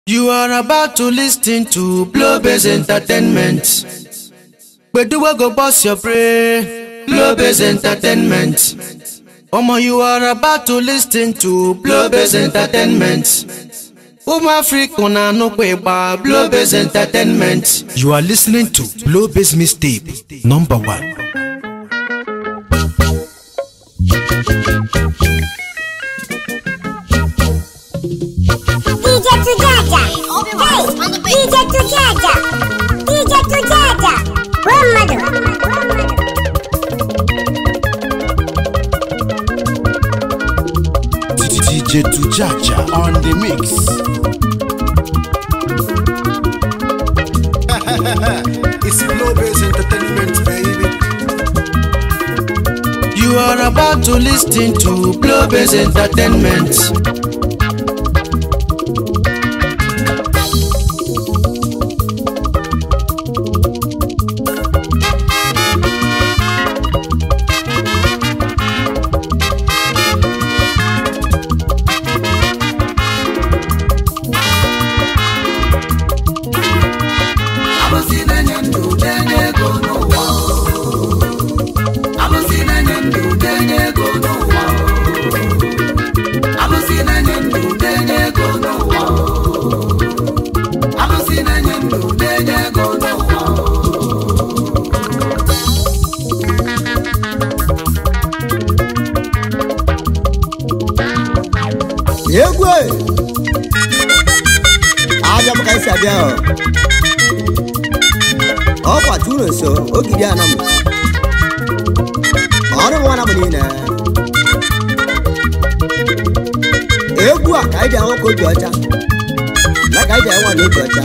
You are about to listen to Blowbiz Entertainment. But do I go bust your brain? Blowbiz Entertainment. Omo, you are about to listen to Blowbiz Entertainment. Africa no kweba Blowbiz Entertainment. You are listening to Blowbiz Mixtape number 1. DJ Tujaja, hey, DJ Tujaja, DJ Tujaja, Grandmother. DJ Tujaja on the mix. It's Blowbiz Entertainment, baby. You are about to listen to Blowbiz Entertainment. Nonso, Ogidi anamu. Ọrụ nwa na mụnina. Egwu a ka anyị ji ahụ ka obi ọcha. Na ka anyị ji ahụ na obi ọcha.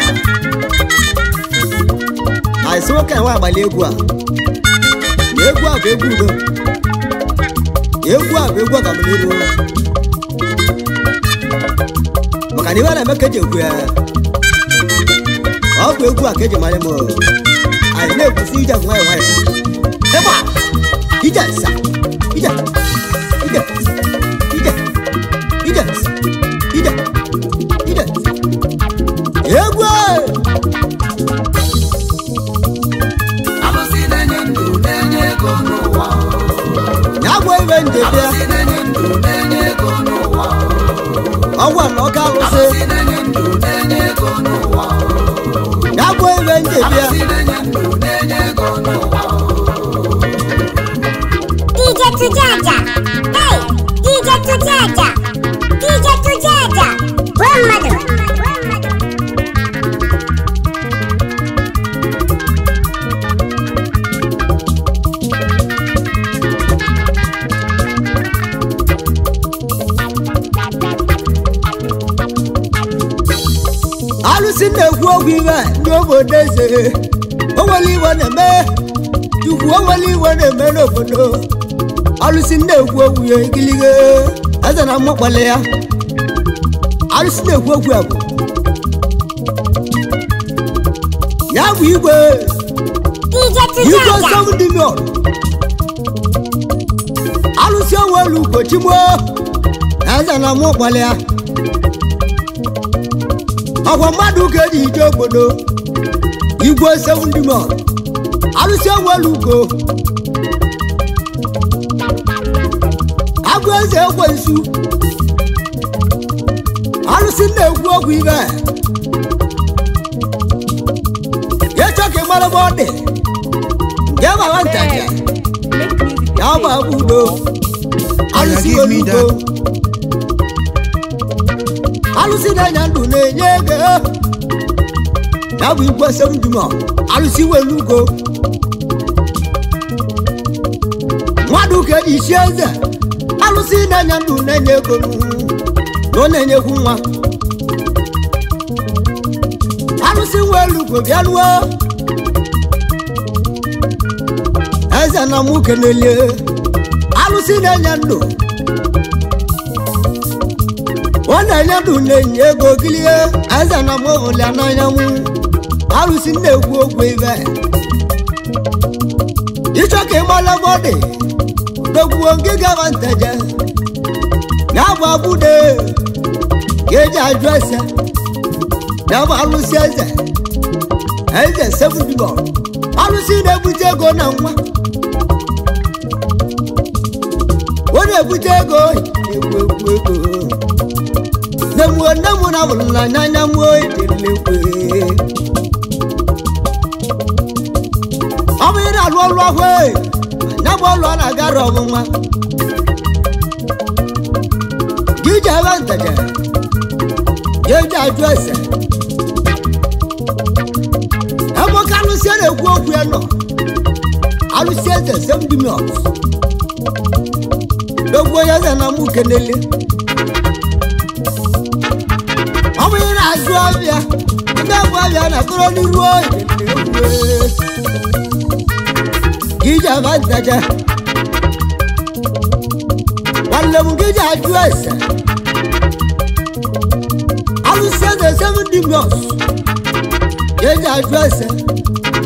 Anyị sị nwoke nwa agbali egwu a. Na egwu a bụ egwu udo. Egwu a bụ egwu ọganiru. Maka na iwe na-eme ka eji ekwu ya. Ọ bụ egwu a ka eji mara m. I never see just my wife. Eba, he just. Yeah, boy. I'm a sinner, now, boy, when they I want no car. Now, boy, when they DJ Tujaja, hey, DJ Tujaja, DJ Tujaja, Grandmother. Alusin the Wogiva, no Dese, only one a man, you only one a man of no. Alusin the Wogiva, as an Amopalea. Alusin the Wogiva. Now we were. You got somebody more. Alusia will look at you as an Amopalea. Our madu get it obodo. You go 70 more. Alusia waluko. Agwaze agwazu. Alusin na egwu ibe. Ya choke mara bode. Ya ba wantanya. Ya ba budo. Alusi waluko. Alusi na nyandu nenyege. Na we go 70 more. Alusi welugo. Mwadu ke isheze. Alusi na nyandu nenyego. No nenyeku nwa. Alusi welugo bialuo. Eza na muke nele. Alusi na nyandu. Wana nyadu nenye go kilie aza na mo la na nyamu alusi ne gwo gwe icho ke mala bode do gwo ngiga vantaje na babude geja address na ba alụsị eze eze 70 bọ alụsị na-ebute ego na nwa ọ na-ebute ego egwu nemu na bụla n'anya m oyidelekwe ọ bụ ị na-alụ ọlụ ahụ anya bụ ọlụ a na-agara ọmụma gị ji ebe ntaja ya eji ajụ ese ebe ka alụsị na-ekwu okwu ya nọ alụsị eze 70 minutes dogbo ya eze na mụ kenele ọ bụ ị na-azụ ọbịa ndị abụ ọbịa na-akọrọ n'iru oyi gị ji ebe ntaja nwanne m gị ji ajụ ese alụsị eze 70 minutes ya eji ajụ ese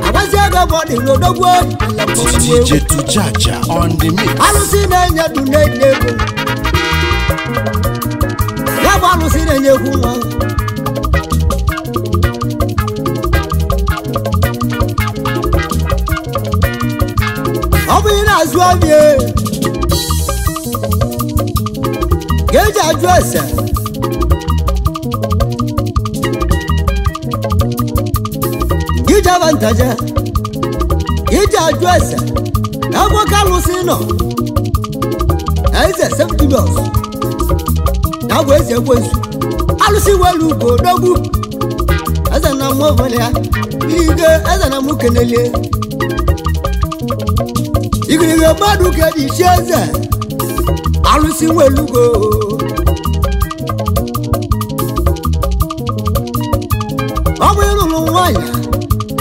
agbazi ego bụ ọ dị n'odogbo DJ Tujaja on the mix. alụsị na-enye du na-enye ego ya bụ alụsị na-enye egwu nwa ọ bụ ị na-azụ ọbịa ga-eji ajụ ese gị ji aba ntaja iji ajụ ese ebe ka alụsị nọ eze 70 bọs ya bụ eze ekwensu alụsị welu ugo dogbu eze na mmụ ọbụla ya ige eze na mụ kenelie igirige mmadụ ka eji chi eze alụsị welu ugo ọ bụ ịrụrụ nwanyị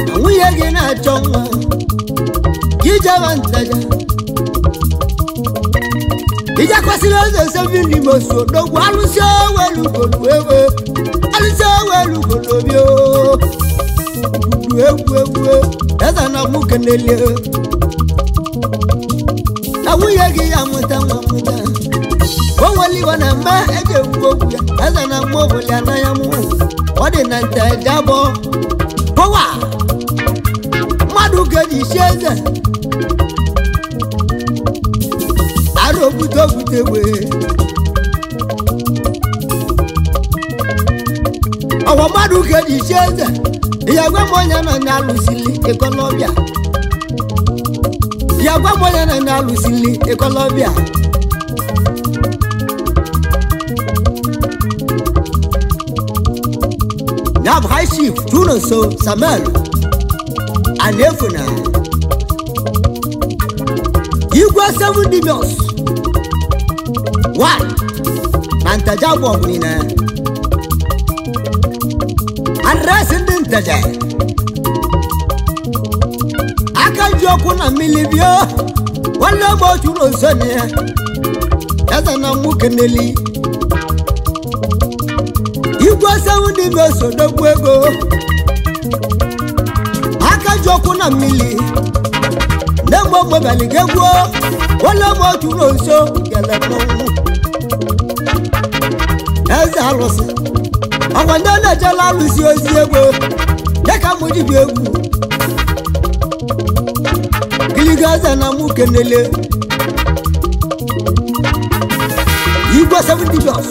na nwunye gị na-achọ nwa ijaba ntaja ija kwasịrị eze 70 mosu dogbu alụsị owelu ugolu ewe alụsị owelu ugolu obi egwu eze na mụ kenelie na nwunye gị ya mụta nwa mụta o nwere iwe na mma eji ekwu okwu ya eze na mụ ọbụla anaghị mụ ọ dị na ntaja bụ pọwa mmadụ ga-eji isi eze arụ ogbute egbe ọwa mmadụ ga-eji isi eze ya gwa m onye nọ na-alụsili ekolobịa ya gwa m onye nọ na-alụsili ekolobịa ya bụ high chief Nonso Samuel Anefuna igwe 70 bọs 1 na ntaja bụ ọbụla adresị ndị ntaja aka ji ọkụ na mmiri bịa nwanne m otu Nonso na ya eze na mụ keneli igwe 70 bọs odogwu ego aka ji ọkụ na mmiri nemgbe mgbebali ga-egwuo nwanne m otu Nonso kele mmọnwụ eze alụsị ọgwa ndị na-ejela alụsị ozi egwu dịka mụ dibịa egwu giliga eze na mụ kenele igwe 70 bọs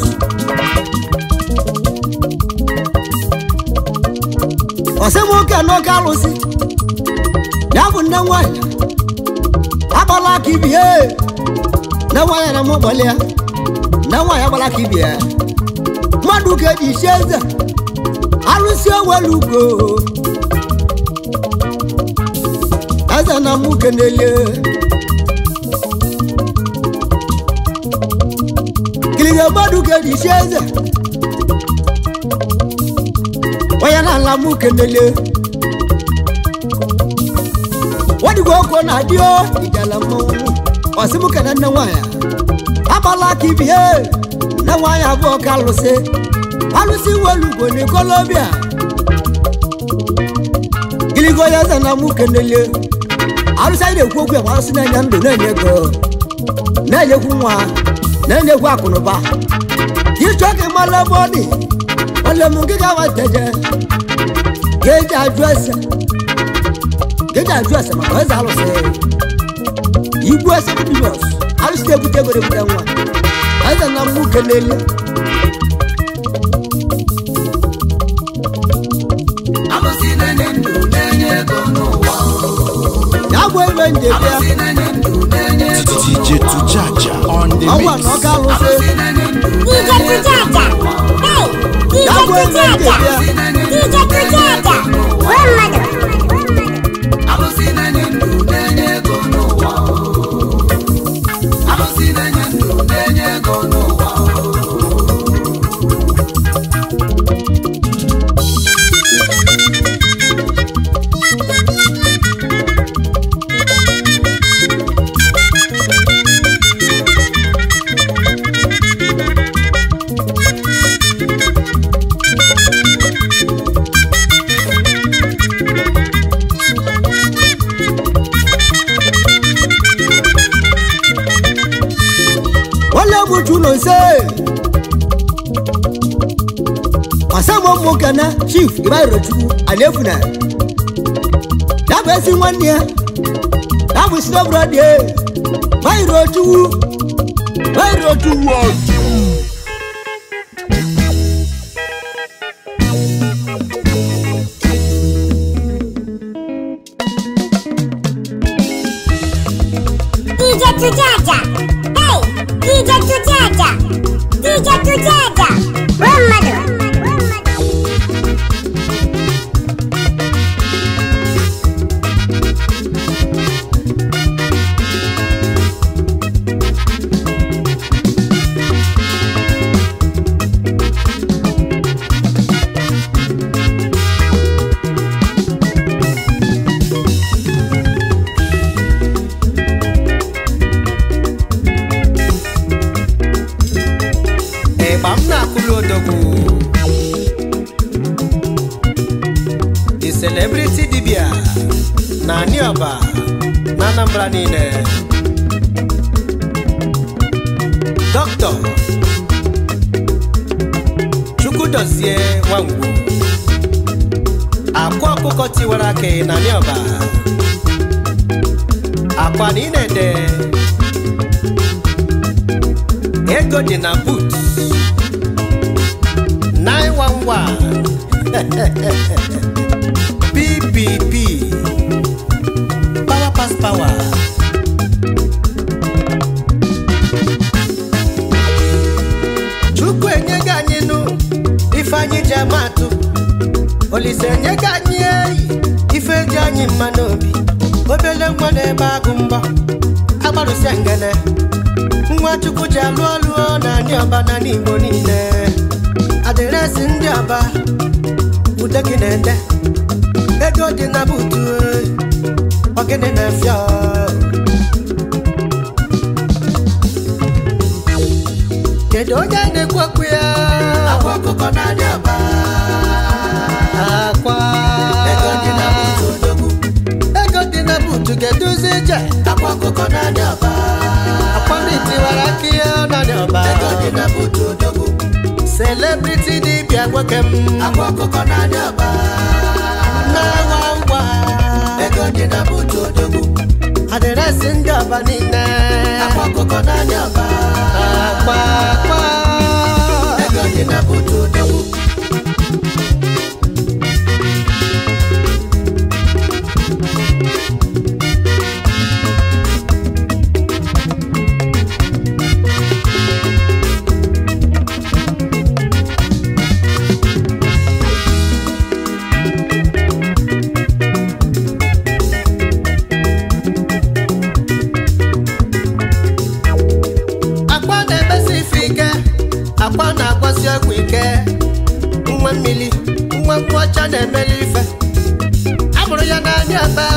ọsịmoke n'oke alụsị ya bụ nne nwanyị agbala aka ibie nne nwanyị na mụ gbalị ya nne nwanyị agbala aka ibie mmadụ ka eji isi eze alụsị owelu ugo eze na mụ kenele kiliga mmadụ ka eji isi eze onye na-ala mụ kenele wadigo oko na dio ijala mmọnwụ ọsịmụka na nne nwanyị agbala aka ibie nne nwanyị abụọ ka alụsị welu ugo na ikolobịa giligo ya eze na mụ kenele alụsị anyị na-ekwu okwu ya alụsị na-enye ndụ na-enye ego na-enyekwu nwa na-enyekwu akụnụba ịchọ ka ịmala ebe ọ dị wale mungika wateje geja address makweza alose Igbo Highlife aliste butebere budanwa aza na mukelele Amasina nendu nenye konowa Yagwe wende bia DJ Tujaja on the Awa mix. no kalose DJ Tujaja. Hey, DJ Tujaja. DJ Tujaja. One Amasina nendu nenye konowa Amasina nendu nenye konowa Juno say Masamo Mokana Chief Ibairochu Alefuna That person 1 year That was no brother Bairochu DJ Tujaja. Hey, DJ Tujaja. DJ Tujaja. One mother. The celebrity dibia na nioba na Anambra nine Doctor Chukwudozie Wangu Akwa ọkụkọ tiwara ake na nioba Akwa nine de Ego dị na boot 911 PPP Power pass power Chukwu enyega anyị nụ ife anyị ji amatụ Olise enyega anyị ife ji anyị mma n'obi Obele nwa na-ebe agụ mbọ agbarụsịa ngene Nwa Chukwu ji alụ ọlụ na ndị ọba na n'Igbo niile Adịresị ndị ọba ude gị na-ede Ego dị na butu ogene na-efịa Kedu onye na-ekwu okwu ya Akwa ọkụkọ na ndị ọba Akwa Ego dị na butu odogwu Ego dị na butu ga-eduzi ije Akwa ọkụkọ na ndị ọba Akwa ndị tiwara aka ya na ndị ọba Ego dị na butu odogwu Celebrity dibia gwokem Akwa ọkụkọ na ndị ọba Na-awa Ego dị na butu odogwu Adịresị ndị ọba niile Akwa ọkụkọ na ndị ọba Akwa Ego dị na butu odogwu Akwa na-akwasị ọgwụ ike Nwa mmili Nwa nkwọcha na-emeli ife Amụrụ ya n'anya aba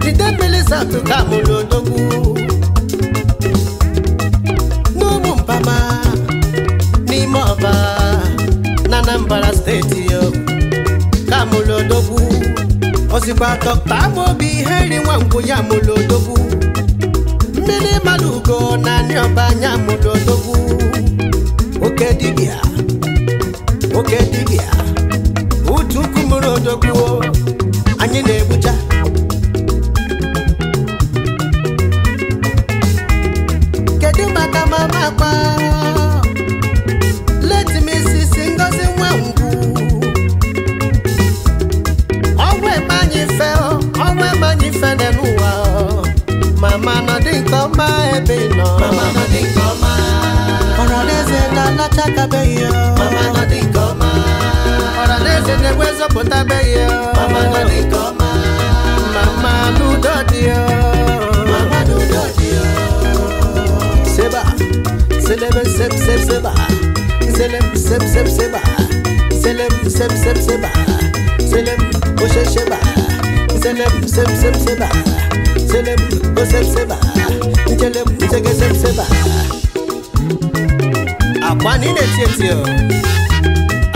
Ide mmili satụ ka mụrụ odogwu N'ụmụ mpama N'ime ọba Na Anambra steeti yo Ka mụrụ odogwu Ozikwa Dr. Amobi Henry Nwangwu ya mụrụ odogwu Mmiri Malugo na nyoba nya mudodogwu Oke dibia oke dibia utu kumuru odogwu anyị na-egbucha kedu maka mama akpa let me see singozi nwa ngwu ọnwa emanyi fe n'ụwa mama nọ dị nke ọma ebe nọ mama nọ dị nke ọma ọrọneze na-alachakabeghị ya mama nọ dị nke ọma ọrọneze na-enwe zọpụtabeghị ya mama nọ dị nke ọma mama n'udo dị ya mama n'udo dị ya seba selebe seb seb seba selem seb seb seba selem seb seb seba selem oshe sheba selem seb seb seba selem oseb seba selem sege seb seba akwa niile tietio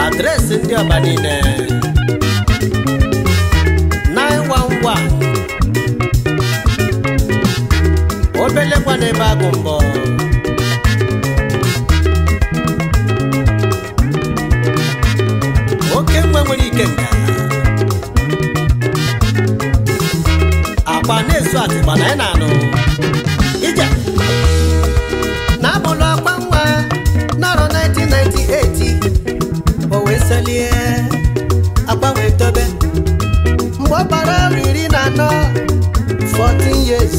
adreesị ndị ọba niile 911 obelekwa n'ebe agụ mbọ oke nwe nwere ike nga akwa na-esu atịkpa na ị na-anụ ije na-abụlụ akwa nwa n'arọ 1998 o wee selie akwa wee tobe mgbe ọ bara 14 years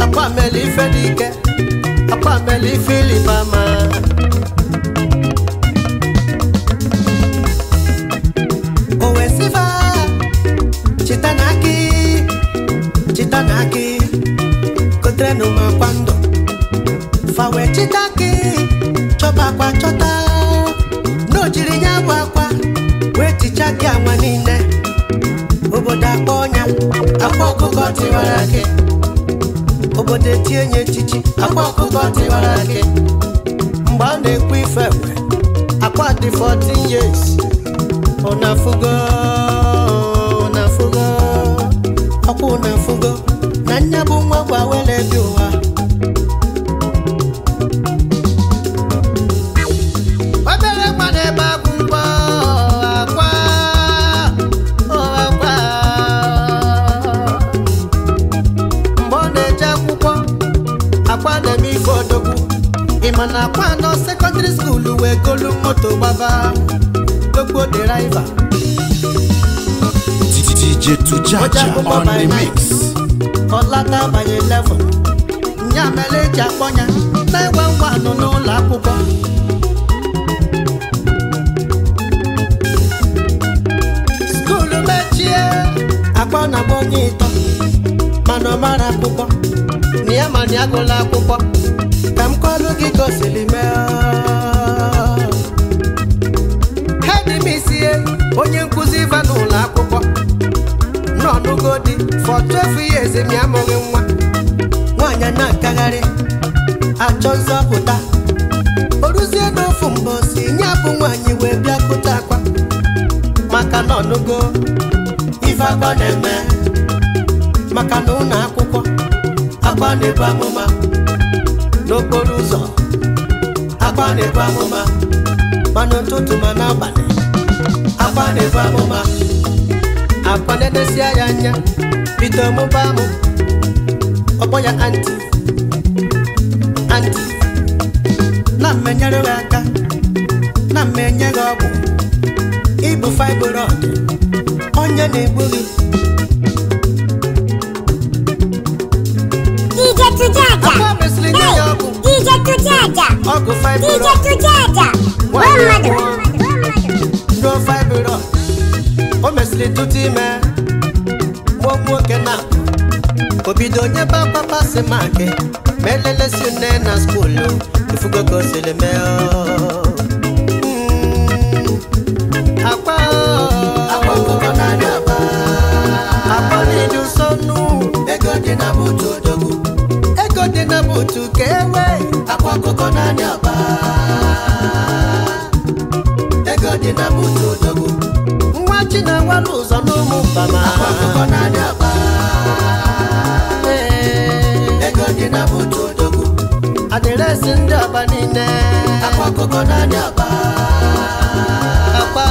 akwa mele ife dị ike akwa mele ife ilibama o wee sifa chitanaki kotere n'ụmụakwa ndụ fa wee chitaki chọba akwa chọta n'ojiri nya bụ akwa wee ticha gị anwa niile obodo akpọ ọnya akwa ọkụkọ tiwara gị obodo etinye nye echichi akwa ọkụkọ tiwara gị mgbe ọ na-ekwu ife ekwe akwa dị 14 years ụnafugo ọkwa ụnafugo na nya bụ nwa gwa wele bi ụwa obere nwa na-ebe agụ mgbọ akwa mgbe ọ na-eje akwụkwọ akwa na-eme ife odogwu ịma na akwa nọ sekọndịrị skuulu wee golu moto gbaba gbogbo deraiva DJ Tujaja on the mix. Ọlata banye 11 nya mere eji akpọnya na-enwe ngwa nọ n'ụlọ akwụkwọ skuulu mechie akpọ na agba onye ịtọ mana ọ mara akwụkwọ na ya mana ya gụla akwụkwọ ka m kọlụ gị gosiri mee hedimisie onye nkụzi iva n'ụlọ akwụkwọ n'ọnụgodi for 12 years mi amụghị nwa nwaanyị na-akagharị achọ nzọpụta oruzie n'ofu mbọsi nye bụ nwaanyị wee bịa kụta akwa maka na ọnụgo ife akwa na-eme maka na ụlọ akwụkwọ akwa na-ebu amụma n'okporo ụzọ akwa na-ebu amụma ma n'ụtụtụ ma n'abalị akwa na-ebu amụma akwa na-edesi ya anya bido mụba amụ ọkpọ ya anti na mmenyere gị aka na mmenye gị ọgwụ ịbụ fibroid onye na-egbu gị DJ Tujaja. akwa mesịrị nye ya ọgwụ DJ Tujaja. ọgwụ DJ fibroid Tujaja. nwaanyị One mother. no fibroid o mesịrị tụtụ ime nwa nwoke na obido onye ba papa si maki ma elelesi nne na skuulu ifugo ka o siri mee akwa ọkụkọ n'anya akwa n'ịdị nsọ nụ ego dị na butu odogwu ego dị na butu ka ewe akwa ọkụkọ n'anya ego dị na butu odogwu nwa chi na-enwere ụzọ n'ụmụ mbama akwa ọkụkọ n'anya ego dị na butu odogwu adịresị ndị ọba niile akwa ọkụkọ n'anya akwa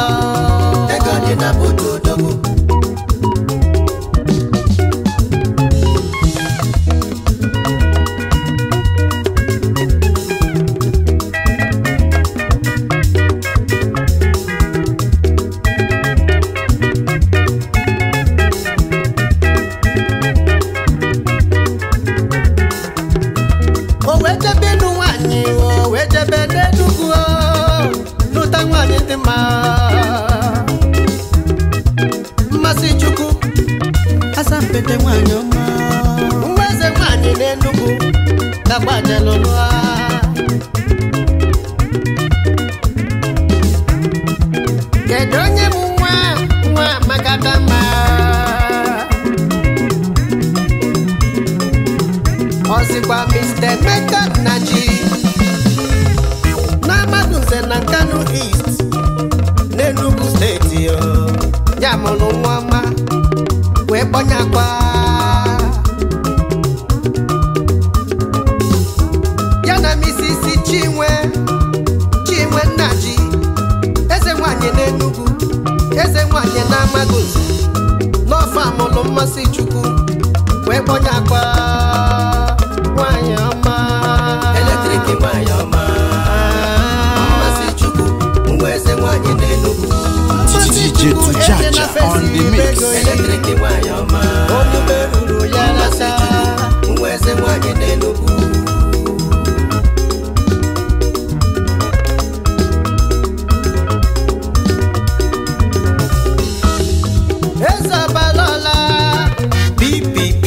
Mmasị Chukwu Asampete nwanyị ọma Mweze nwanyị n'Enugu Gagbaje lụlụa Kedu onye mụ nwa Magadama Ozikwa Mr. Emeka Naji Namaduze na Kano East n'Enugu Steeti ya mụrụ nwa ọma wee kpọnyakwa ya na Mrs. Chinwe Nnaji eze nwanyị n'Enugu eze nwanyị n'Amaguze n'ọfọ amụrụ Mmasị Chukwu wee kpọnyakwa nwanyị ọma eletrik nwanyị ọma Mmasị Chukwu nwa eze nwanyị n'Enugu DJ Tujaja on the mix. eletrik nwanyị ọma onye merụrụ ya lasa nwa eze nwanyị n'Enugu eze ọbalọla BBB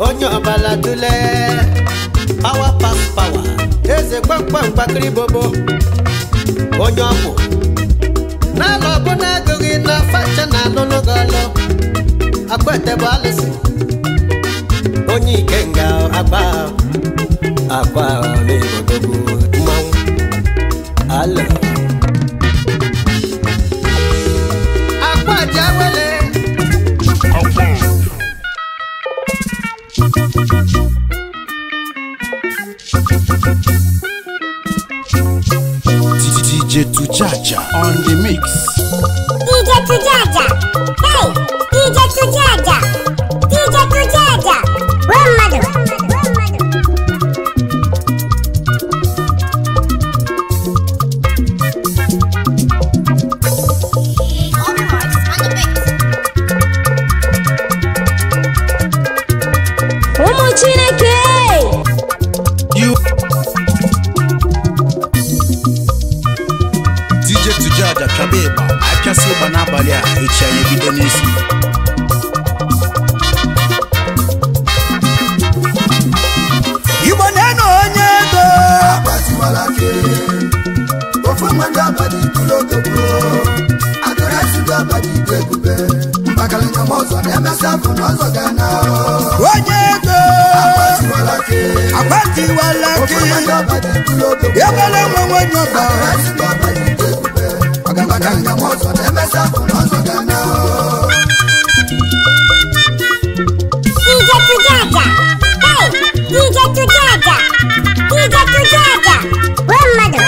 onye ọbala dule power pass power eze kpamkpam gbakiri bobo onye ọbụ n'ala ọbụla agụghị na facha na alụlụgọlụ akwete bụ alụsị onye ikenga akwa n'Igbo mmanwụ alụ akwa ji awele DJ Tujaja on the mix. DJ Tujaja. Hey, DJ Tujaja. DJ Tujaja. One Chineke. You DJ Tujaja Kabeba akasi banabali a echi anye bido n'isi. Igbo na-eno onye ego Abatiwalake Ofu manda badi kulotobo Adorasi ga badi kwekube Mbakala nyamozo nemesafu nozo gana onye ego Abatiwalake Abatiwalake Ofu manda badi kulotobo Yabele mwe nyoba Adorasi ga badi kwekube Mbakala nyamozo nemesafu nozo gana DJ Tujaja. Hey, DJ Tujaja. DJ Tujaja. One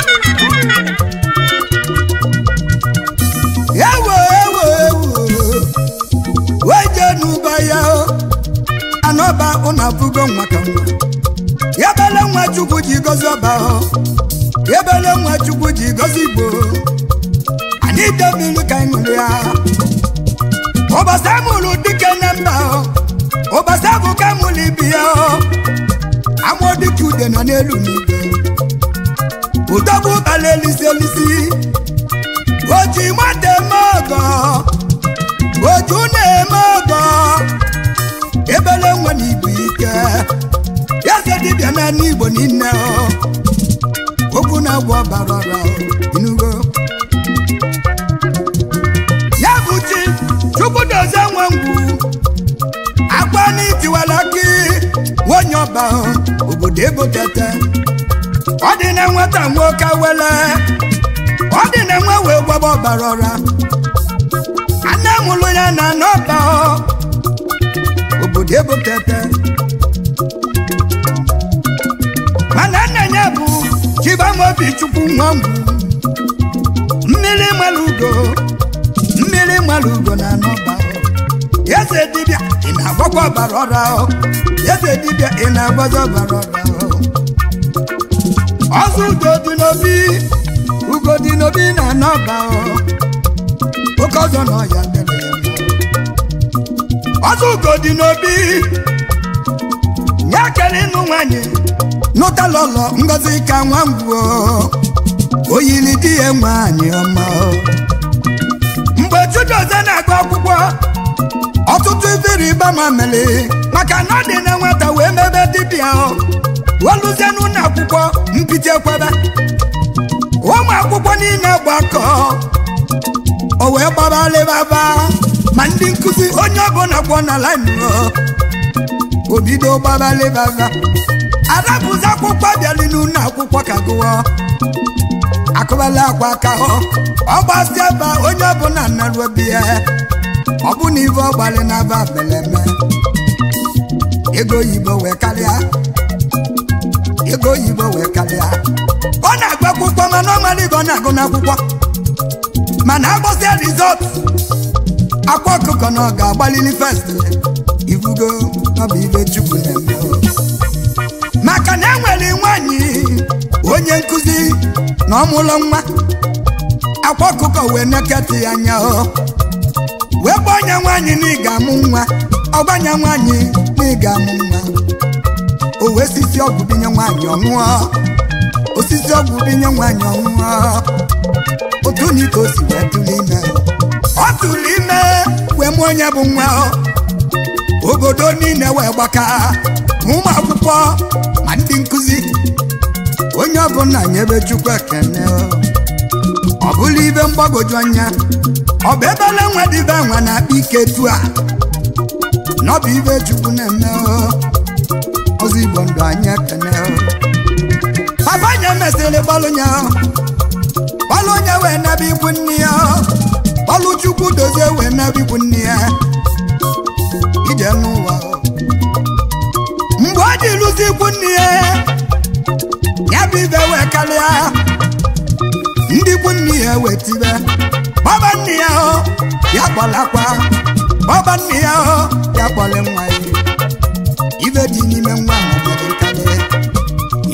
Ewo Weje nubaya Anoba unavugo mwaka mwa Yabele mwa chukwu jigozi ọba Yabele mwa chukwu jigozi igbo Anita milu ka imulu ya Obasa mulu dike namba Obasa buka muli biya Amodi kude na nelu mibe Udobu bale lisi Oji mate mogo Oju ne mogo Ebele nwa n'Igbo ike Yase dibia na n'Igbo nine Okwu na-agwọ barara inugo Ya buchi Chukwu dozie nwe ngwu Akwa n'itiwalaki Wonye ọba obodo ebo tete Ọ dị na nwata nwoke wele Ọ dị na nwa wee gwaba ọbara ọra Anne mụlụ ya na n'ọba obodo ebo tete Mana nna ya bụ Chibamobi Chukwu nwa ngwu Mmiri malugo na n'ọba Eze dibịa ị na-agbakwa ọbara ọra Eze dibịa ị na-agbazi ọbara ọra Ọzọ ugo dị n'obi na n'ọba Oke ọzọ na ọya dere ya Ọzọ ugo dị n'obi Ya kere ịnụ nwanyị N'ụta lọlọ Ngozi ka nwa ngwuo oyili di ya nwanyị ọma mgbe Chidozie na-agụ akwụkwọ ọtụtụ ifere ịba ma mere maka na ọ dị na nwata wee mebe dibịa oluzie n'ụlọ akwụkwọ mpite ekwebe ụmụ akwụkwọ niile gbakọ o wee gbabalịbaba ma ndị nkụzi onye ọbụla kwọ na laịnụ obido gbabalịbaba arapụzi akwụkwọ bịali n'ụlọ akwụkwọ ka gụọ akụbala akwa aka ọ gbasi ebe onye ọbụla narụ obi ya ọ bụ na ibe ọgbalị na-aba beleme ego oyibo wee karịa ọ na-agba akwụkwọ mana ọ mara ibe ọ na-agụ n'akwụkwọ mana agbọsịa rizọt akwa ọkụkọ na ọ ga-agbalili fest ibugo ọ bụ ibe Chukwu na-eme maka na enwere nwanyị onye nkụzi na ọmụlọ nwa akwa ọkụkọ wee neketị ya anya wee gba onye nwanyị na ị ga-amụ nwa ọgbanya nwanyị na ị ga-amụ nwa o wee sisi ọgwụ binye nwanyị ọṅụọ osisi ọgwụ binye nwanyị ọṅụọ otu na ike o si wee tụrụ ime ọ tụrụ ime wee mụọ onye bụ nwa obodo niile wee gbaka ụmụ akwụkwọ ma ndị nkụzi onye ọbụla nyebe Chukwu ekene ọ bụla ibe mgbagwoju anya ọ bụ ebele nwa dịbe nwa na-akpa ike tu a n'ọbụ ibe Chukwu na-eme ọzọ Igbo ndụ anyị ekene papa nye mesịrị gbalụ onye wee nebe ikwu nne ya gbalụ Chukwu dozie wee nebe ikwu nne ya ije n'ụwa mgbe ọ dị lụzi ikwu nne ya bụ ibe wee karịa ndị ikwu nne ya wee tibe baba nne ya ya kpọlakwa baba nne ya ya kpọle nwa ya ibe dị n'ime nwa nwere nkarị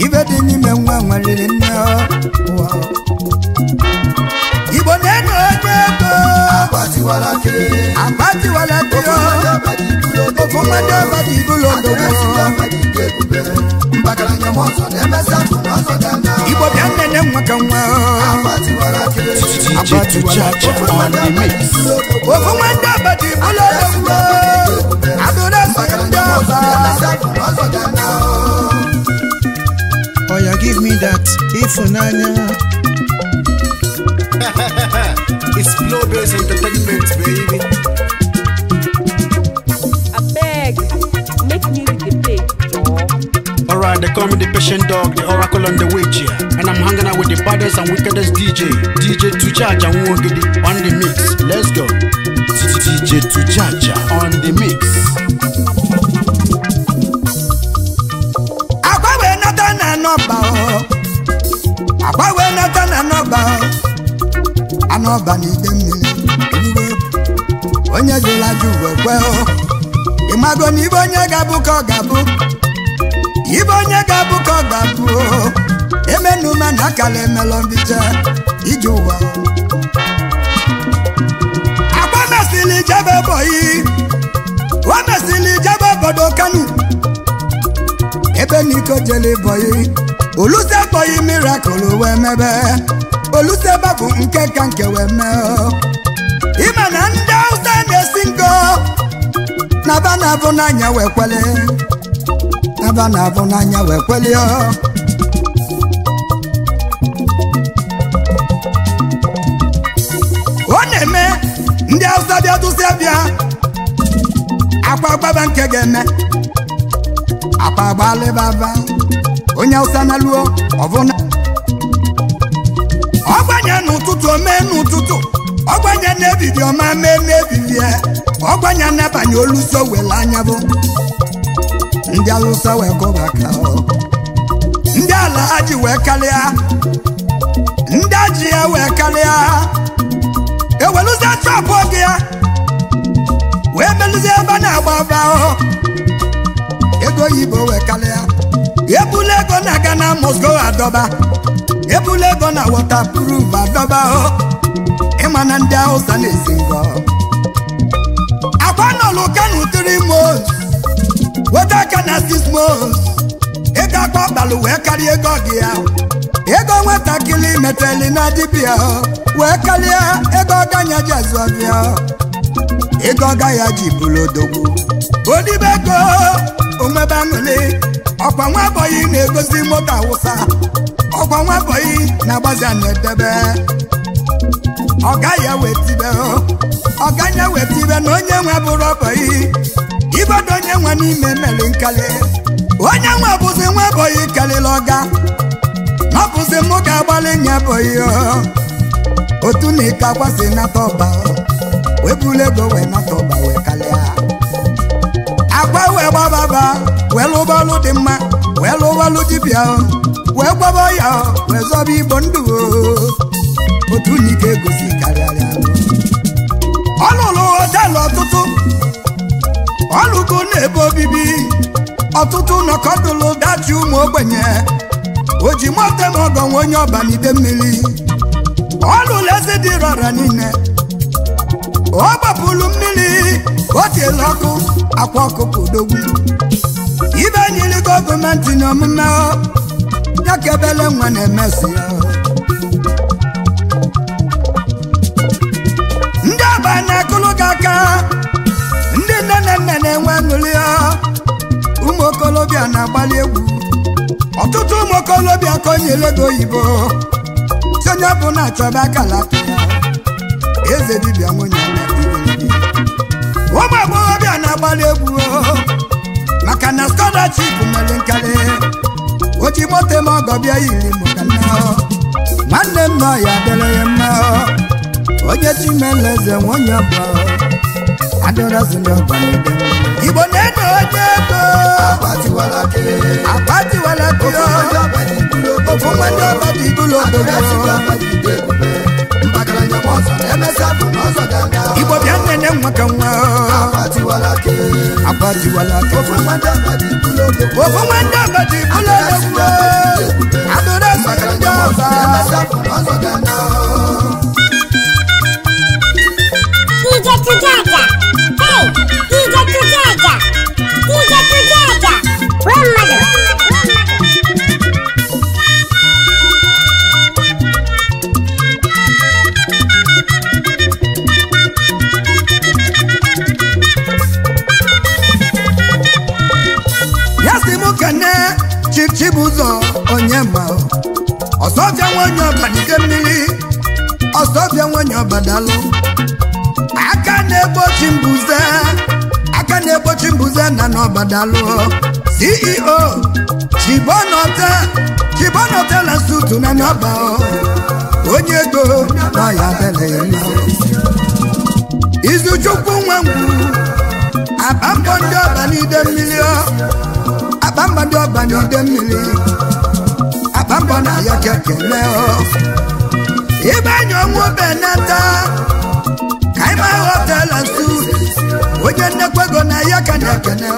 ibe dị n'ime nwa nwere nne Igbo na-ego ego Agbatiwala ke ofu mmadụ abadị ibulu odogo Igbo bịa nnene nwa ka nwa ofu mmadụ abadị ibulu odogo adụrụ esi ndị ọba Oh, yeah, give me that ifunanya. It's Flow Base Entertainment, baby. I beg, make music the play, Joe. Alright, they call me the patient dog, the oracle on the witch here. And I'm hanging out with the baddest and wickedest DJ Tujaja and Ogidi on the mix. Let's go. DJ Tujaja on the mix. Anọba n'ide mmiri onye jụrụ ajụ wekwe ịmago na ibe onye ga-abụ ka ọ ga-abụ ibe onye ga-abụ ka ọ ga-abụ emenuma na akala emelọ mbiche ije ụwa agba mesịrị jebe bọyị o mesịrị jebe obodo Kanu ebe n'iko jele bọyị oluse bọyị miracle wee mebe oluse babụ nke ka nke wee mee ịma na ndị Hausa na-esi ngo naba na-abụ n'anya wee kwele naba na-abụ n'anya wee kwele ọ na-eme ndị Hausa bịa tụsịa bịa akwa agbaba nke ga-eme akpa agbalịbaba onye Hausa na luo ọbụna ọgbanye n'ụtụtụ omee n'ụtụtụ ọgbanye n'ebidi ọma mee n'ebidi ya ọgbanye n'abanye oluso wele anya bụ ndị Hausa wee kọba ka ndị ala aji wee karịa ndị aji ya wee karịa eweluzie chọpụ oge ya wee meluzie ebe na-agba aba ego oyibo wee karịa ebula ego na-aga na Moscow adọba ebula ego na waterproof adọba ịma na ndị Hausa na-esi ngọ akwa nọlụ Kanu 3 months weta aka na 6 months ego akpa balụ wee karịa ego gị ya ego nwatakịrị meteli na dibịa wee karịa ego ọganya ji azụ abịa ego ọga ya ji bụrụ odogwu odibe ego omebe aṅụlị ọkwa nwa bọyị na-egosi moto awụsa ọkwa nwa bọyị na-agbazi na-edebe ọga ya wetibe ọganya wetibe na onye nwe bụrụ ọbọyị ibodo onye nwe n'ime meli nkali onye nwe bụzi nwa bọyị karịrị ọga n'ọbụzi mụ ga-agbalị nya bọyị otu na ike akwasị nata ọba wee bulu ego wee nata ọba wee kalịa agwa wee gbababa wee lụbalụ dị mma wee lụbalụ dibịa wee gbaba ya wee zọba igbo ndụ otu na ike egosi karịarịa ọ lụrụ họtelụ ọtụtụ ọlụgo na-ebe obibi ọtụtụ nọkọdụlụ dachi ụmụ ogbenye o ji moto ma ọgọ nwe onye ọba n'ide mmiri ọlụlụ ezi dị rọra niile ọ gbapụrụ mmiri o tiela ọkụ akwa ọkụkọ odogwu ibe nyiri gọọmenti na omume ya ka ebele nwa na-emesi ya ndị ọba na-akụlụ gị aka ndị nne na nna na-enwe aṅụrị ụmụ okolobịa na-agbalị egwu ọtụtụ ụmụ okolobịa ka onyere ego oyibo sonye bụ na-achọba akala ya eze dibịa nwunye ụmụ agbọghọbịa na-agbalị egwu maka na scholarship mere nkarị o ji moto ma ọgọ bịa yiri maka nna nwanne m nọ ya dịrị ya mma onye chimeleze nwunye ọba adọrọzi ndị ọba n'ebe igbo na-ede onye ego akpatiwala kio ofu nwanne ọba dị ibulu obodo igbo bịa nnene nwa ka nwa akpatiwala ofu nwanne ọba dị ibulu odogwu adọrọzi ndị ọba DJ Tujaja, hey, DJ Tujaja, DJ Tujaja, one mother. Yasi mukene chichibuzo onyema Osofia nwanyo banike mmiri Osofia nwanyo badalo aka na-egbochi mbuze na n'ọbadalụ CEO Chibon na sutu na n'ọba onye ego na ya bele Izuchukwu nwangwu abambo ndị ọba n'ide mmiri abambo ndị ọba n'ide mmiri abambo na ya kekele ibe onwe benata Kaima hotel and suit onye nnekwego na Ayaka na-ekene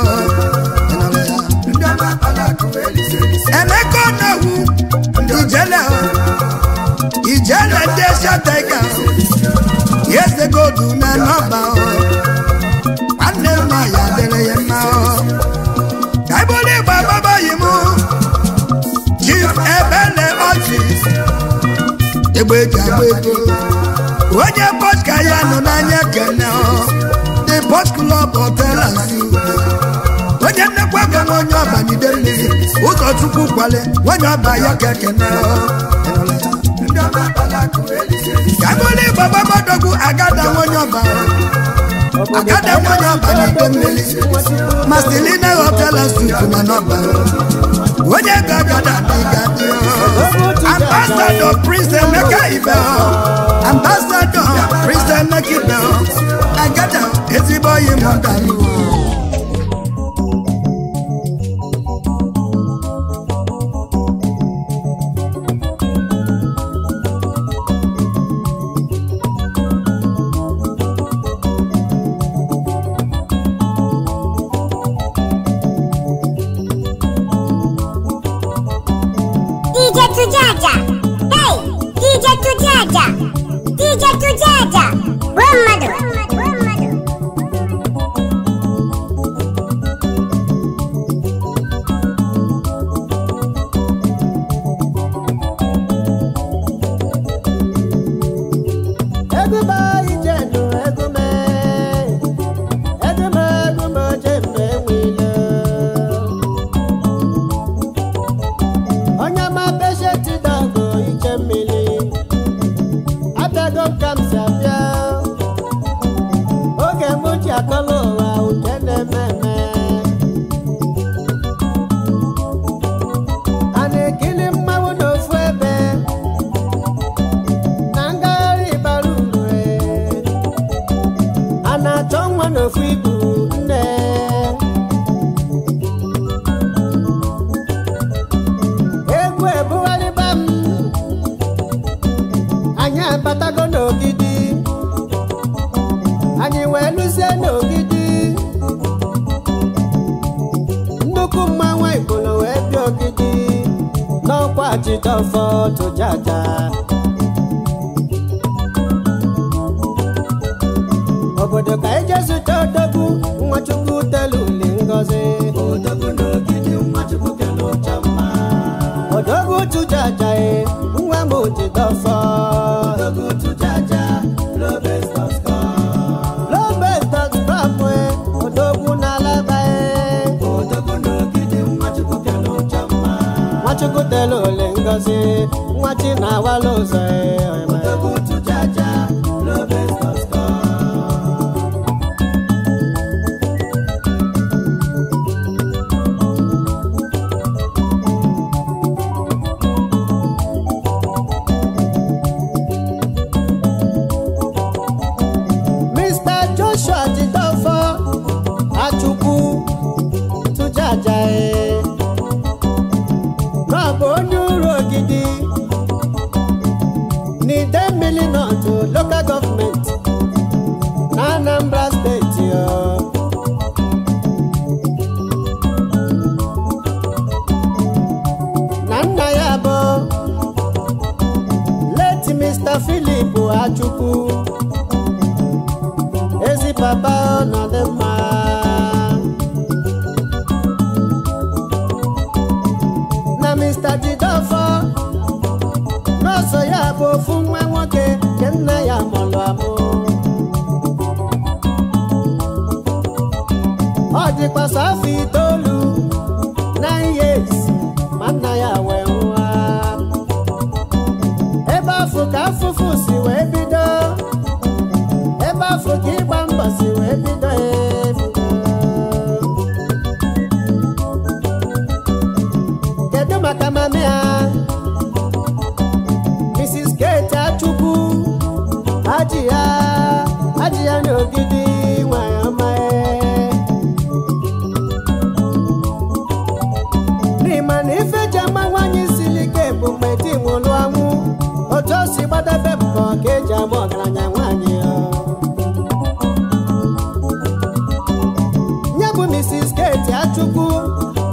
Emeka Onowu Ijele Desha Taiga Yeze Godu na Noba Nwanne mma ya dịrị ya mma Kaibuli Baba Yimu Chief Ebele Otis Egbeji Agbego onye pọtka ya nọ n'anya kene the Port Club Hotel and Suites onye nnekwa ego onye ọba n'ide mmiri ụzọchukwu kwale onye ọba ya ka ekene kabuli baba gbadogwu agada onye ọba n'ide mmiri Masilina Hotel and Suites na n'ọba onye gagada n'igadi Ambassador Prince Emeka Ibe Ambassador Prince Emeka Ibe agada ezigbo oyi mụdalu Tujaja, hey, DJ Tujaja, DJ Tujaja, one mother. Egume ijenu egume jembe wile Onyama patient dogo ichemili Abego kamsi abia Oge muji akolo wa utene meme Ane kili mmawu n'ofu ebe Nangari barure Ana chongwa n'ofu ibu nne Egwu ebuwali bam Anya batago n'Ogidi Anyị wee lụzie n'Ogidi Nnukwu mmanwụ Igbo wee bịa Ogidi N'ọkwa Jidọfọ Tụjaja Obodo ka eje zụta odogwu Nwachukwu telu uli ngozi Odogwu n'Ogidi Nwachukwu kelu chama Odogwu Tụjaja nwa m Jidọfọ Odogwu Tụjaja Odogwu n'alaba Odogwu n'Ogidi Nwachukwu kelu chama Nwachukwu telu uli ngozi Nwachi na-awala ụzọ Odogwu Tụjaja Local government na Anambra State na nna ya bụ late Mr. Philip Achukwu ezi papa nọ dị mma na Mr. Jidọfọ n'ọsọ ya bụ ofu nwa nwoke nke nna ya mụrụ amụ ọ dịkwasị afọ 9 years ma nna ya wee nwụọ ebe afọ ka afụfụ si wee bido ebe afọ ka ịgba mbọ si wee bido kedu maka mami ya Ajiya n'Ogidi nwanyị ọma n'ịma na ife ji ama nwanyị siri ike bụ mgbe di nwụrụ anwụ otu o si gbadebe mbọ ka eji ama ọgaranya nwanyị nye bụ Mrs. Kate Achukwu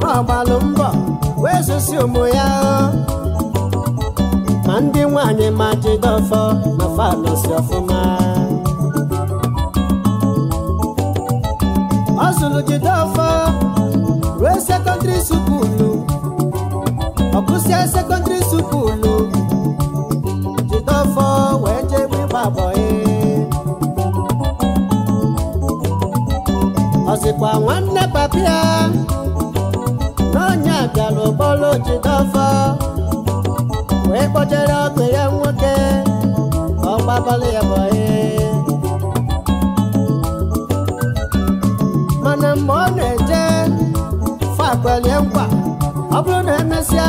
na ọgbalụ mbọ wee zụsi ụmụ ya ma ndị nwanyị ma Jidọfọ na fanọsi ọfụma ọ zụrụ Jidọfọ ruo sekọndịrị skuulu ọ gụsịa sekọndịrị skuulu Jidọfọ wee jebe ịgba bọị ọ sịkwa nwanne papi ya na onye bịara ụgbọrọ Jidọfọ wee kpọjere ọgụ ya nwoke ka ọ gbabalị ya bọị mana mgbe ọ na-eje fakwelie nkwa ọ bụrụ na emesịa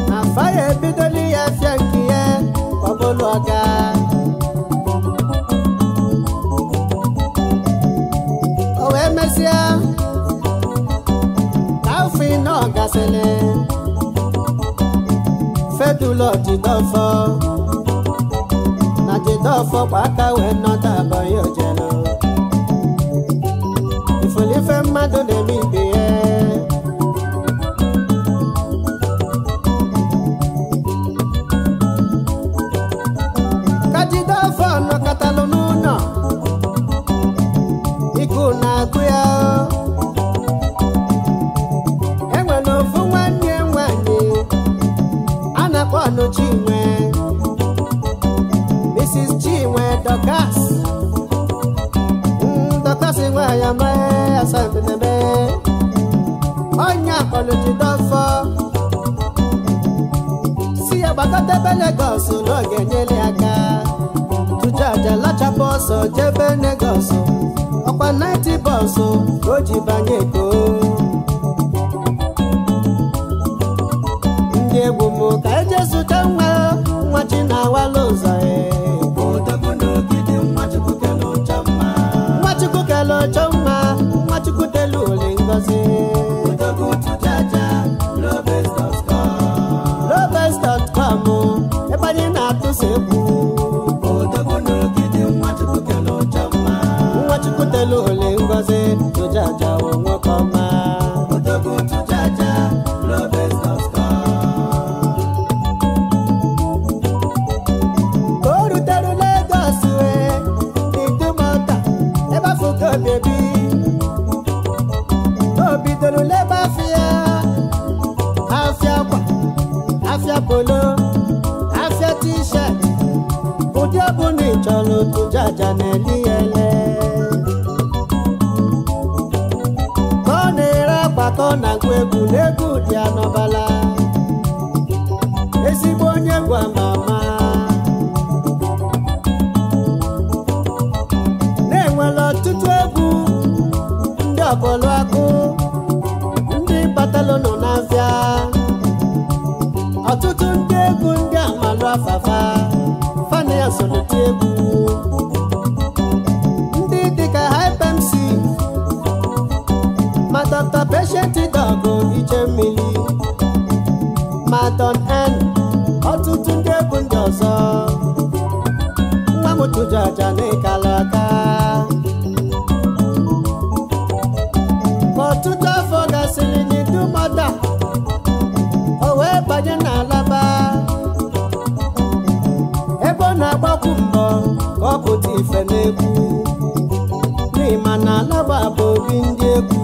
na faya ebidoli ya fịa nke ya ọ bụrụ ọga o wee mesịa ka afọ ịnọ gasịrị Fedulọ Jidọfọ na Jidọfọ gba aka wee nọta abọghị ojelo ifolife mmadụ na-eme ibe ya ka Jidọfọ nọkọtalụ n'ụlọ iku na-agụ ya enwere ofu nwanne nwanyị Chinwe Mrs. Dorcas. Dorcas in where I am, I said in the bed. On your college, see about the Benegoso, no again, Ayaka. To judge a lacha boss or Jebe Negoso. Upon 90 bosso, Roji Banyeko. Ndebumo, Kajesu Tama, watching our loza. Machukukelo Choma, Machukutelu Lingosi. Lobes.com, everybody not to say boo. Machukutelu Lingosi, to Jaja, walk on my Jaja, Lobes.com. Go to the Lagos, into Mata, never forget, baby. No, be the Leba Fia, Afia Polo, Afia T-shirt, put your bunny cholo to Jaja Nelly. Kona kwebu nebu dia nobala Esibonye gwa mama Nenwelo tutu egwu Ndi ọbọlụ akụ Ndi batalo nọ n'afịa Ọtụtụ ndị egwu ndị amalụ afafa Fani ya soloti egwu Ndị dịka HypeMC Ma Dr. Patient Dawg Ichemili Madon N Ọtụtụ ndị egwu ndị ọzọ Nwa m tụjaja n'ịkala aka Ọtụtụ afọ gasịrị n'Idumota O wee banye n'Alaba Ebe ọ na-agbakwu mbọ ka ọ pụta ife n'egwu N'ịma na Alaba bụ obi ndị egwu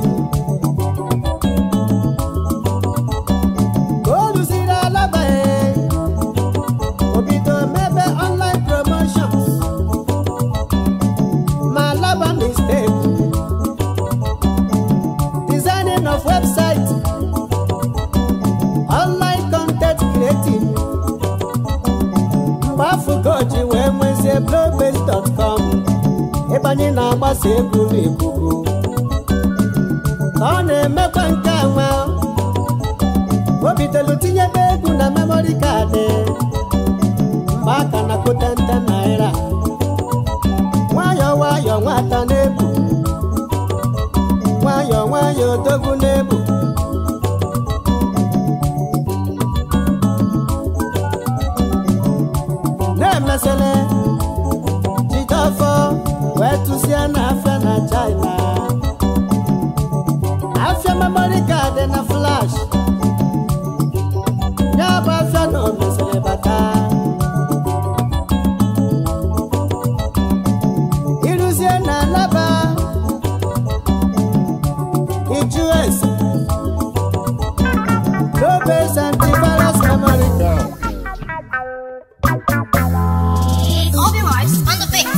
Blowbase.com ebe anyị na-agbasa egwu n'ikuku ka ọ na-emekwa nke anwa o bidolu tinyebe egwu na memory card mgbe aka na kotente naira nwayọ nwayọ nwata n'egwu nwayọ nwayọ odogwu n'egwu na-emesele where to see an Afia na China Afia memory card and a flash Nyaba Afia no mesele bata Iluzie na Alaba Ijues Lobes antivirus memory card All your lives on the fix.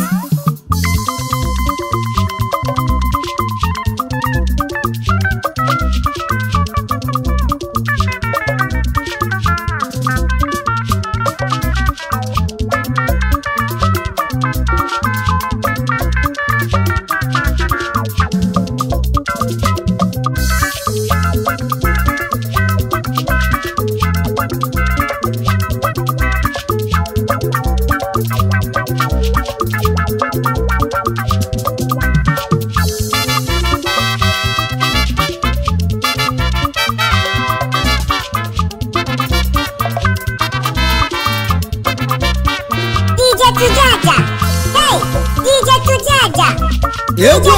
Ego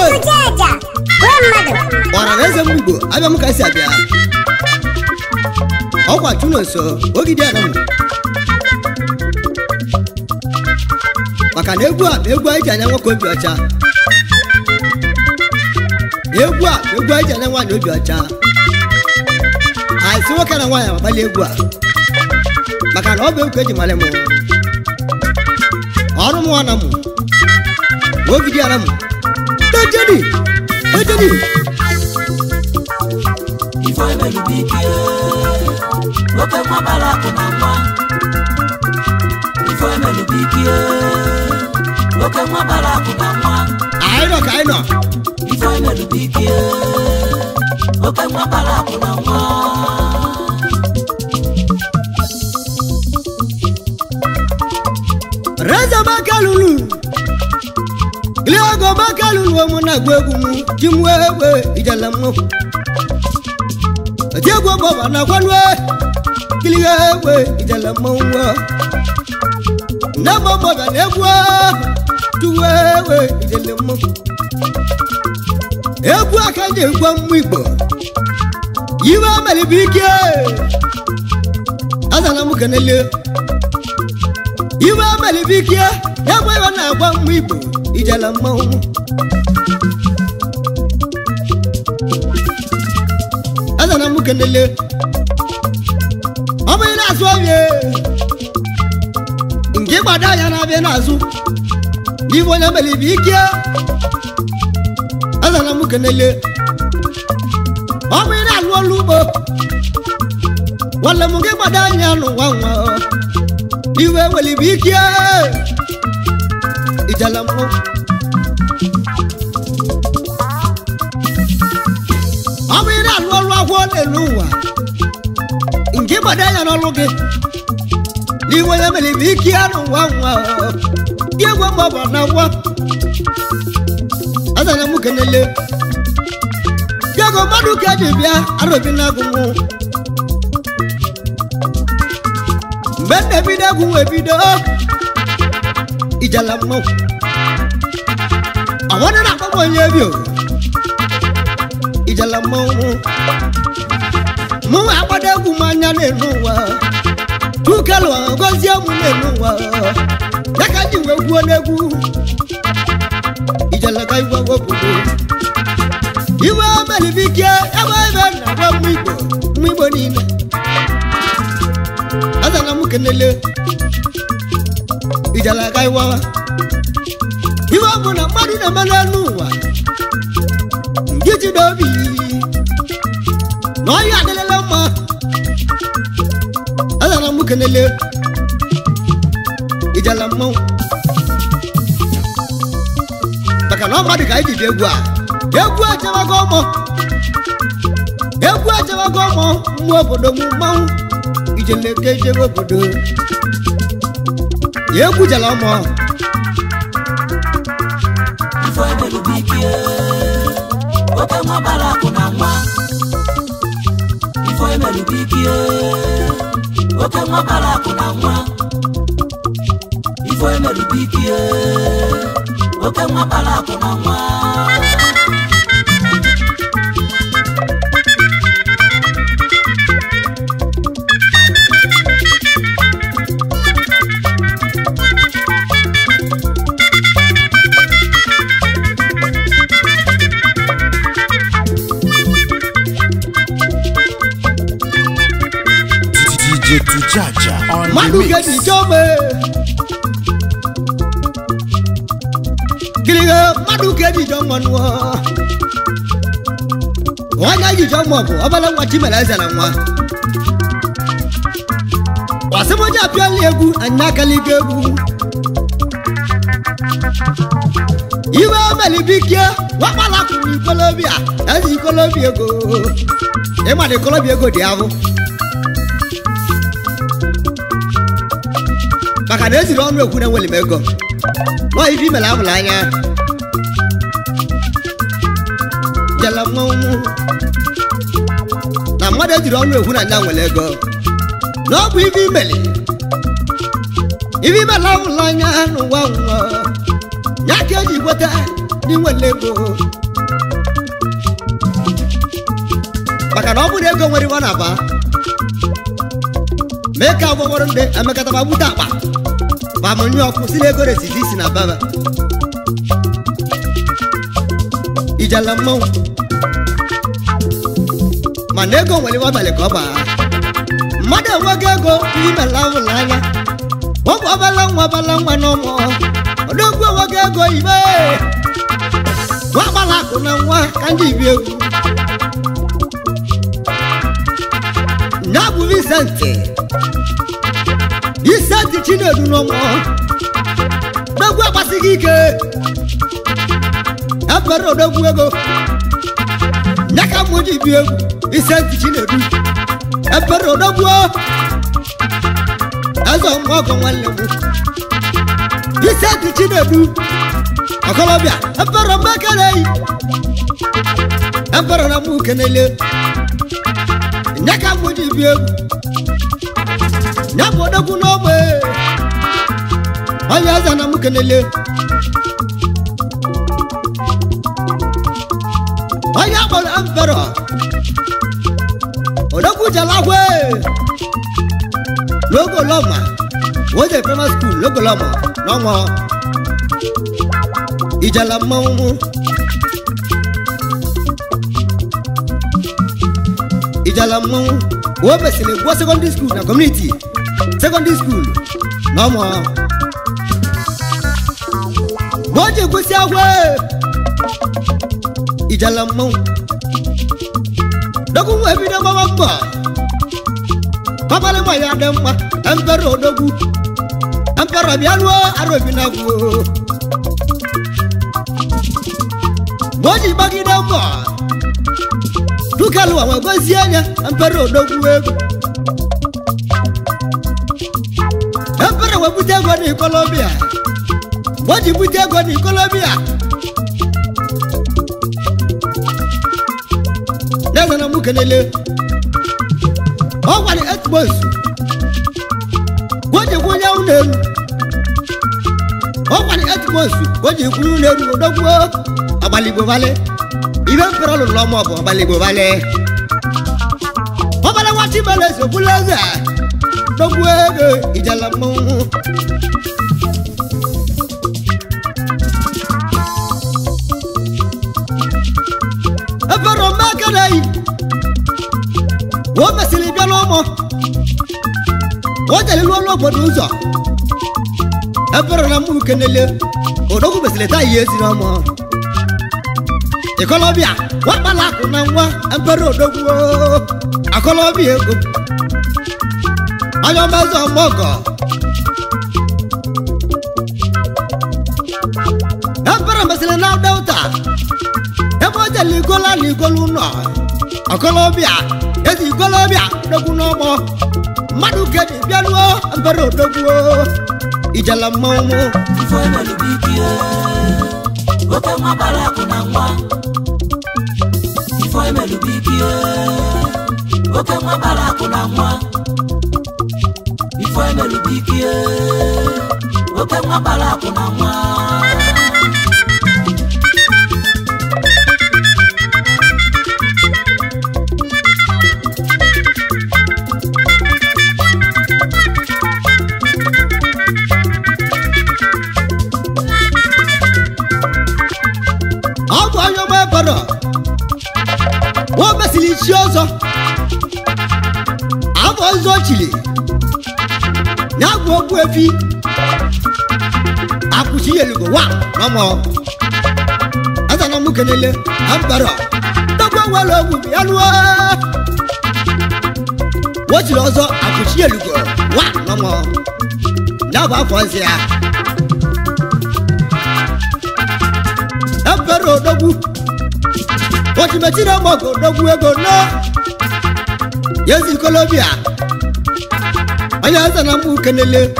Ora neze mugbo abia muka si abia Okwa Nonso Ogidi anamu Maka na egwu eji anya nwoke obi ọcha Egwu eji anya nwaanyị obi ọcha Aisi nwoke na nwaanyị mabali egwu a Maka na ọ bụ egwu eji male mụ Ọrụ mụ ọna mụ Ogidi alam. Tojeni. Ifo emelu bikie. Oke mwa bala kuna mwa. Ifo emelu bikie. Oke mwa bala kuna mwa. Kaino. Ifo emelu bikie. Oke mwa bala kuna mwa. Reza makalulu. Iliogo makalulu omuna gwegu jimwewe ijalamu. Atiagwo baba na kwanwe. Kiliwewe ijalamu. Na baba na negwa. Tuwewe ijalamu. Egwu akanje gwa mwigbo. Yiwa malibike. Azana mukanele. Iwa malibikia ya mwewa na kwa mwibu ijala maumu. Aza na mukendele Omo ina aswavye Nge bada ya na vye nazu Iwa na malibikia Aza na mukendele Omo ina alwa lubo Wala munge bada ya no wawa Iwe walibikia Ijalamu Amira alwa wole luwa Inge badaya na loge Iwe walibikia no wawa Yewa baba na wa Azana mukenele Yago madu kadibia Arobina gumu Bende bida guwe bido Ijalamu Awana na kwa nyebyo Ijalamu Mu abada gumanya nenuwa Tukalo ngozia munenuwa Yakaji weguo negu Ijalakai wabudu Iwa malibikia Ewa na kwa mwibo nina Azana mukenele Ijala kaiwa Iwa muna madu na malanuwa Ngiji dobi Noya adelele ma Azana mukenele Ijala mau Baka no madu ka iji egwa Egwa chewa gomo Mwa bodo mu mau Ijele keje bodo Yegu jala mo Ifo emelu bikie Oke mwa bala kuna mwa Ifo emelu bikie Oke mwa bala kuna mwa Ifo emelu bikie Oke mwa bala kuna mwa Jaja on Madu the gedi mix. chome Kiliga madu gedi jomonwa Wanya yi jomobo Abala wati meleza na mwa Wasemo japia liegu Anyaka ligegu Iwa melibikia Wapala kuni kolobia Ezi kolobia go Ema de kolobia go diavo Baka nezi rono ekuna wele mego Wa ifi mela mulanya Jala mwamu Na mwade zi rono ekuna nya wele go No bu ifi mele Ifi mela mulanya anu wawa Nyake jiwata ni wele go Baka no bu nego wari wana ba Meka wawarunde amekata babuta ba Bamunyo kusile gore sisi na baba Ijalamu Manego wali wabale koba Mada wagego imelawu lanya Wabala wanomo Odogwa wagego ibe kuna nwa kandi bi egwu Nabu Vicente Chinedu no mo Dogu abasigike Apero dogu ego Naka moji bi egwu Vicente Chinedu Apero dogu Azo mwogo wale mu Vicente Chinedu Akolobia Apero mbekele Apero na mu kenele Naka moji bi egwu Nabo dogu no me Ayaza na mu kenele Ayaba Apero Odogu jalagwe Logo Loma was a primary school, Logo Loma, no more. Ijalamu Wobesile was secondary school, na community. Secondary school, no more. What you push away? Ijalamu Dogu webi na mama. Papa le moya demma Emperor dogu Emperor bialwo arobinago Boji bagi demma Tukalu wa gozianya Emperor dogu ego Emperor wa butego ni Colombia Boji butego ni Colombia Neza na mukenele Oh, what it was. What you want down there? Oh, what it was. What you want down there? Abalibo Valley. Even for all the Lomo of Abalibo Valley. Oh, but I want him as a bullaza. Don't worry, it's a lamon. A for a macadai. What must you be alone? What a little producer. Emperor Namu can live. Or don't be let years no more. The Colombia, what Malacuna, Emperor Dogo, a Colombia. I am as a mocker. Emperor Massilena Delta. Emperor Ligoluna, a Colombia. Yes, you go Colombia, no more. Madu get it, Bialwo, Emperor Dogo. Ijala Momo. Before I will be here, what am I balakunangwa? Before I will be here, what am I balakunangwa? Before I will be here, what am I balakunangwa? What must you show? I was actually now walk with me. I could see a little one, no more. As I'm looking at it, I'm better. Don't go well over me. What you also, I could see a little one, no more. Now I was here. Emperor Dogu. What you met in a mogo, Dogu ego no. Yes, in Colombia. I have an amu canele.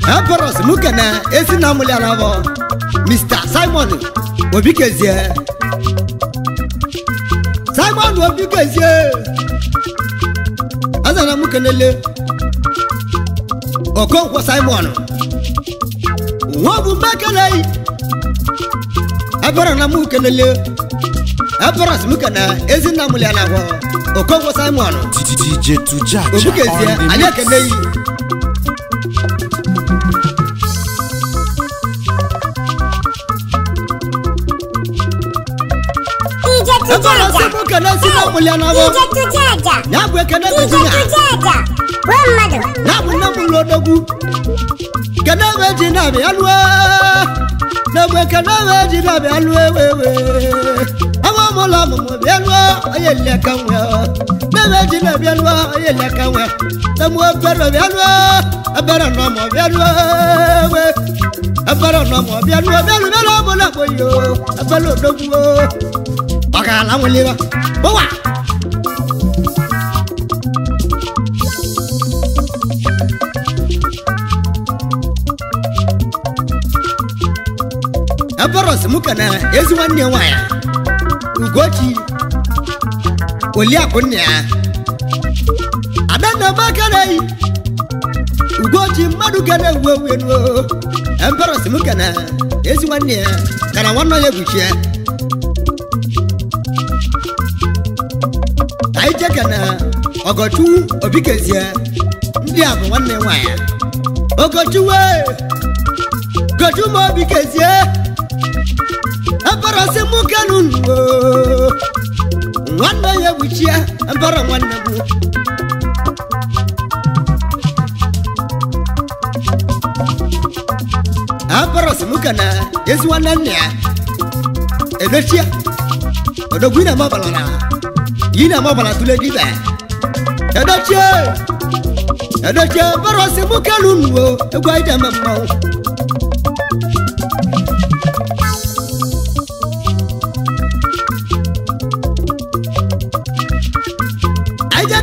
Emperor's Mukana, is in Amulianavo. Mr. Simon, what because here? Simon, what because here? As an amu canele. Okonkwo Simon Wabu Bakale Abara na mu kenele Abara smukana ezina muliana ho Okonkwo Simon DJ Tujaja Obukezia Ayaka nei DJ Tujaja Abara smukana ezina muliana ho DJ Tujaja Nyabwe kana DJ Tujaja Wemado. Namu lodogu. Kana weji na be alwa. Na we kana weji na be alwa we. Awa mola mo be alwa ayele kanwa. Na weji na be alwa ayele kanwa. Na mo bero be alwa. Abara no mo be alwa we. Abara no mo be alwa be alwa mo la boyo. Abalo dogu. Bagala mo lewa. Bowa. Abaros mukana ezi wanne waya ugochi oli akonya adana makanai ugochi madu kana wewenwo abaros mukana ezi wanne kana wanno yeguchia aije kana ogochu obikezia ndi abo wanne waya ogochu we gochu mo obikezia Ampara se mukanun Wanna ya wichia Ampara wanna bu Ampara se mukana Yesu wanna nia Edechia Odogwina mabalana Yina mabala tule diba Edechia Ampara se mukanun Egwaida mamau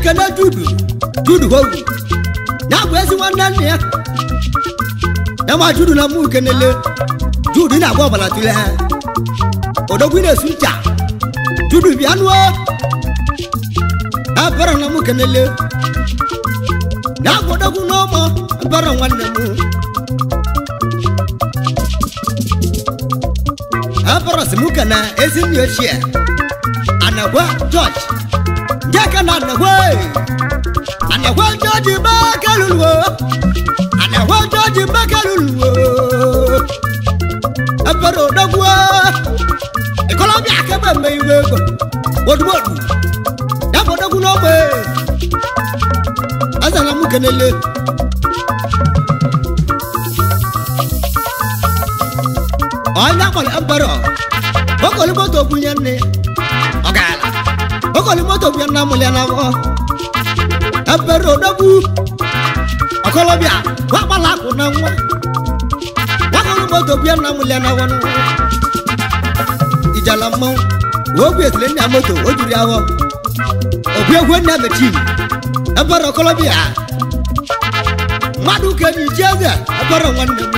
Kana dudu ho na gwezi wannan ne na ma dudu na mu kenele dudu na bo bala tule ha odogwi na sunta dudu bi anwo abara na mu kenele na odogwu no mo abara wannan mu abara simu kana ezin yo share anagwa George Jaka na way. And I want George Bakalulwo. And I want George Bakalulwo. A paro dogwa. The Columbia Cabin may work. What? Never dog no way. As I'm looking at it. I know my emperor. What all about the Bunyane? Okay. Okoli moto biana muliana wo Abero dogu Akolobia Wapala kuna nwa Wakoli moto biana muliana wo Ijala mo Wogu esileni ya moto Ojuri awo Obi egwe na mechi Abero Akolobia Madu keni jeze Abero wanne mu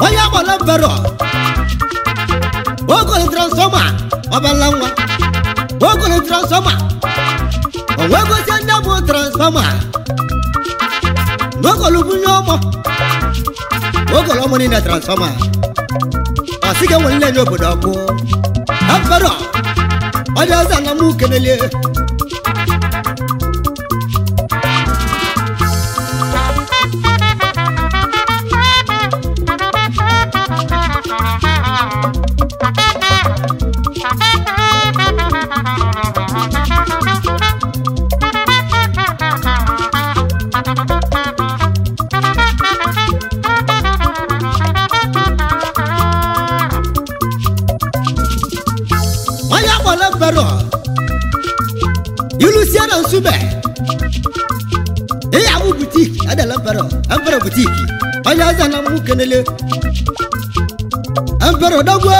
Oya wala Abero Woko transformer obalangwa Woko transformer Woko senda mo transformer Woko lubunyomo Woko lomo ni na transformer Asike wole nyobo dako Abaro Oja sana mu kenele Sube abu boutique ada lamparo boutique anya zana mu kenele amparo dogwe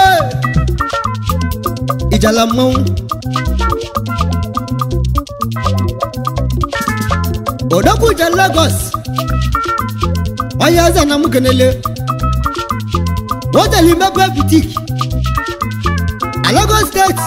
ijala mo odogu Lagos anya zana mu kenele wodali mebe boutique a Lagos State.